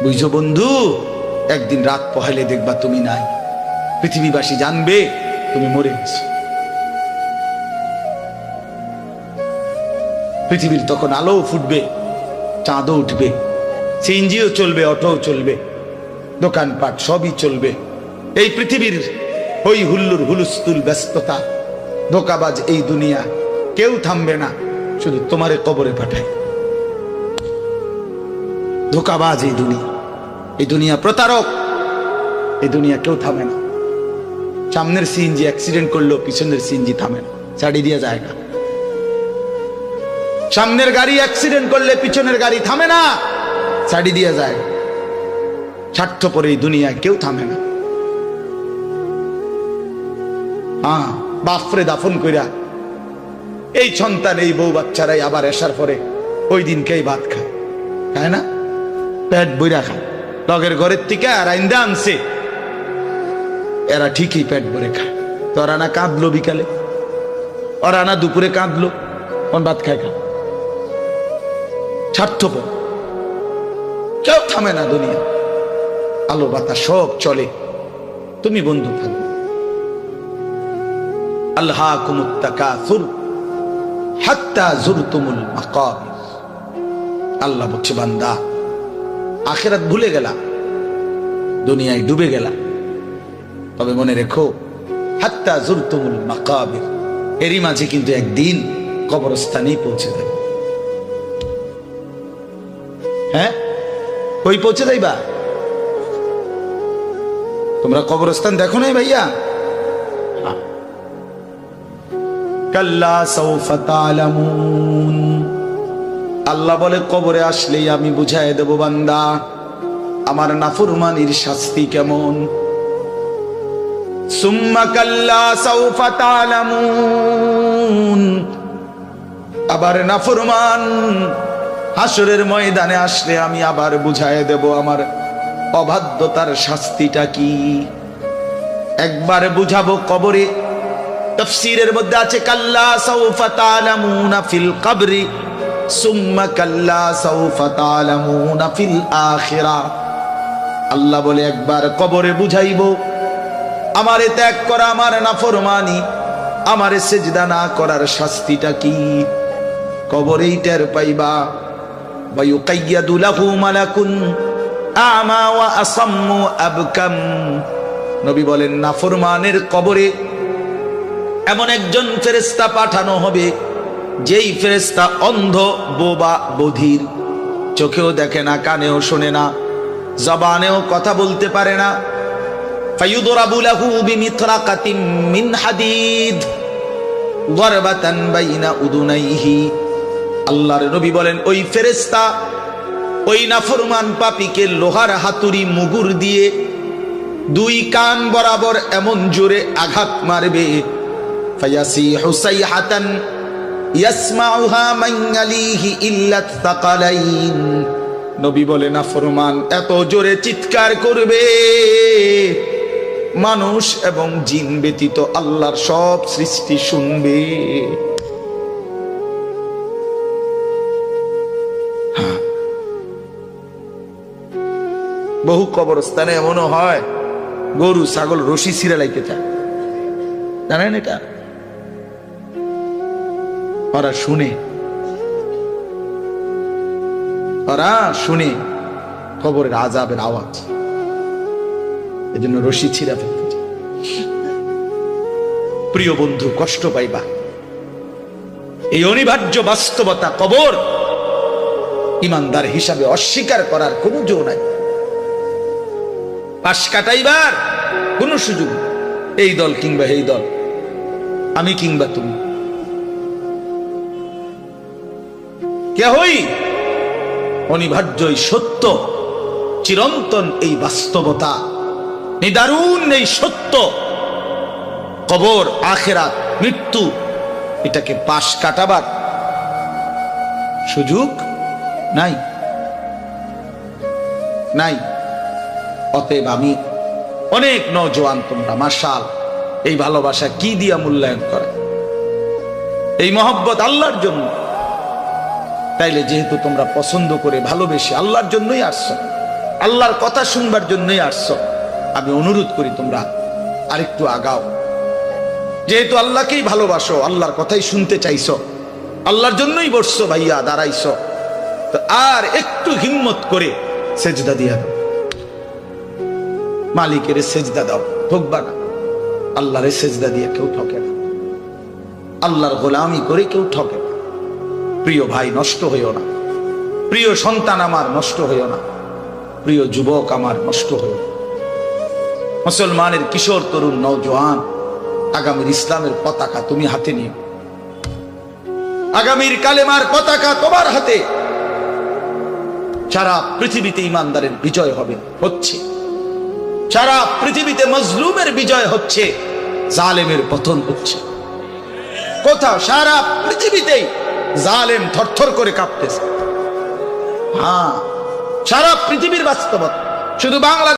বুঝছো বন্ধু, একদিন রাত পহেলে দেখবা তুমি নাই, পৃথিবীবাসী জানবে তুমি মরে গেছো। পৃথিবীর তখন আলো ফুটবে, চাঁদও উঠবে, সিএনজিও চলবে, অটোও চলবে, দোকানপাট সবই চলবে। এই পৃথিবীর হই হুল্লুর হুলুস্থুল ব্যস্ততা, ধোকাবাজ এই দুনিয়া, কেউ থামবে না, শুধু তোমারে কবরে পাঠায়। ধোকাবাজ এই দুনিয়া প্রতারক, এই দুনিয়া কেউ থামে না। সামনের সিএনজি অ্যাক্সিডেন্ট করলো, পিছনের সিএনজি থামে না, ছাড়ি দিয়ে যায় না। সামনের গাড়ি অ্যাক্সিডেন্ট করলে পিছনের গাড়ি থামে না, ছাড়ি দিয়ে যায়। স্বার্থপর এই দুনিয়ায় কেউ থামে না। হ্যাঁ, বাপরে দাফন কইরা এই সন্তান, এই বউ বাচ্চারাই আবার এসার পরে ওই দিনকেই ভাত খায়, তাই না? পেট বইরা খায়, লগের ঘরের থেকে আর আইন্দা আনছে, এরা ঠিকই পেট ভরে খায়। তো ওরা না কাঁদলো বিকালে, ওরা না দুপুরে কাঁদলো, কোন ভাত খায় খা। স্বার্থপর, কেউ থামে না দুনিয়া, আলো বাতাস সব চলে, তুমি বন্ধু থাকো। আল্লাহাকুমুত তাকাসুর হাত্তা যুরতুমুল মাকাবির। আল্লাহ বলছে, বান্দা আখিরাত ভুলে গেলা, দুনিয়ায় ডুবে গেলা, তবে মনে রেখো হাত্তা যুরতুমুল মাকাবির, এরই মাঝে কিন্তু একদিন কবরস্থানেই পৌঁছে যাবে। হ্যাঁ, ওই পৌঁছে যাইবা। তোমরা কবরস্থান দেখো নাই ভাইয়া? কাল্লা সাউফা তা'লামুন। আল্লাহ বলে, কবরে আসলেই আমি বুঝাই দেব বান্দা আমার নাফরমানির শাস্তি কেমন। সুম্মা কাল্লা সাউফা তা'লামুন। আবার নাফরমান হাসরের ময়দানে আসলে আমি আবার বুঝাই দেব আমার অবাধ্যতার শাস্তিটা কি। একবার বুঝাবো কবরে। তাফসীরের মধ্যে আছে কাল্লা সাউফা তা'লামুনা ফিল কবরি সুম্মা কাল্লা সাউফা তা'লামুনা ফিল আখিরাহ। আল্লাহ বলে, একবার কবরে বুঝাইবো আমারে ত্যাগ করা, আমার নাফরমানি, আমারে সিজদা না করার শাস্তিটা কি। কবরেই টের পাইবা। ওয়া ইউকাইয়াদু লাহু মালাকুন আমা ওয়া আসাম্মু আবকাম। নবী বলেন, নাফরমানের কবরে এমন একজন ফেরেশতা পাঠানো হবে, যেই ফেরেশতা অন্ধ, বোবা, বধির, চোখেও দেখে না, কানেও শোনে না, জবানেও কথা বলতে পারে না। ফায়ুদরাবু লাহু বিমিতরাকাতিন মিন হাদিদ দারবাতান বাইনা উদুনাইহি। আল্লাহর নবী বলেন, ওই ফেরেশতা ওই নাফরমান পাপীকে লোহার হাতুড়ি মুগুর দিয়ে দুই কান বরাবর এমন জোরে আঘাত মারবে, ফায়াসিহু সাইহাতান ইয়াসমাউহা মান ইয়ালিহি ইল্লা তাকালাইন। নবী বলে, নাফরমান এত জোরে চিৎকার করবে, মানুষ এবং জিন ব্যতীত আল্লাহর সব সৃষ্টি শুনবে। বহু কবরস্থানে এমনও হয়, গরু ছাগল রশি ছিঁড়ে লাইতে চায়, জানেন এটা? ওরা শুনে কবরের আযাবের আওয়াজ, এজন্য রশি ছিঁড়া ফেলতে চায়। প্রিয় বন্ধু, কষ্ট পাইবা, এই অনিবার্য বাস্তবতা কবর ইমানদার হিসাবে অস্বীকার করার কোনো জো নাই। পাশ কাটাইবার কোন সুযোগ, এই দল কিংবা এই দল, আমি কিংবা তুমি, কেহই অনিবার্য এই সত্য, চিরন্তন এই বাস্তবতা, নিদারুণ এই সত্য, কবর, আখিরাত, মৃত্যু, এটাকে পাশ কাটাবার সুযোগ নাই। অতএব আমি অনেক নওজোয়ান, তোমরা মাশাআল্লাহ এই ভালোবাসা কি দিয়া মূল্যায়ন করে, এই মহব্বত আল্লাহর জন্য। তাইলে যেহেতু তোমরা পছন্দ করে ভালোবেসে আল্লাহর জন্যই আসছো, আল্লাহর কথা শুনবার জন্যই আসছো। আমি অনুরোধ করি তোমরা আরেকটু আগাও। যেহেতু আল্লাহকেই ভালোবাসো, আল্লাহর কথাই শুনতে চাইছো, আল্লাহর জন্যই বসছো ভাইয়া, দাঁড়াইছো, তো আর একটু হিম্মত করে সেজদা দিয়া দাও, মালিকের সেজদা দাও, ঠকবা না। আল্লাহরে সেজদা দিয়ে কেউ ঠকে না, আল্লাহর গোলামি করে কেউ ঠকে না। প্রিয় ভাই, নষ্ট হইও না। প্রিয় সন্তান আমার, নষ্ট হইও না। প্রিয় যুবক আমার, নষ্ট হইও না। মুসলমানের কিশোর, তরুণ, নওজোয়ান, আগামীর ইসলামের পতাকা তুমি হাতে নিও। আগামীর কালেমার পতাকা তোমার হাতে। সারা পৃথিবীতে ইমানদারের বিজয় হবে, হচ্ছে। সারা পৃথিবীতে মজলুমের বিজয় হচ্ছে, জালেমের পতন হচ্ছে। কোথাও সারা পৃথিবীতেই জালেম থরথর করে কাঁপতেছে। হ্যাঁ, সারা পৃথিবীর বাস্তবতা, শুধু বাংলা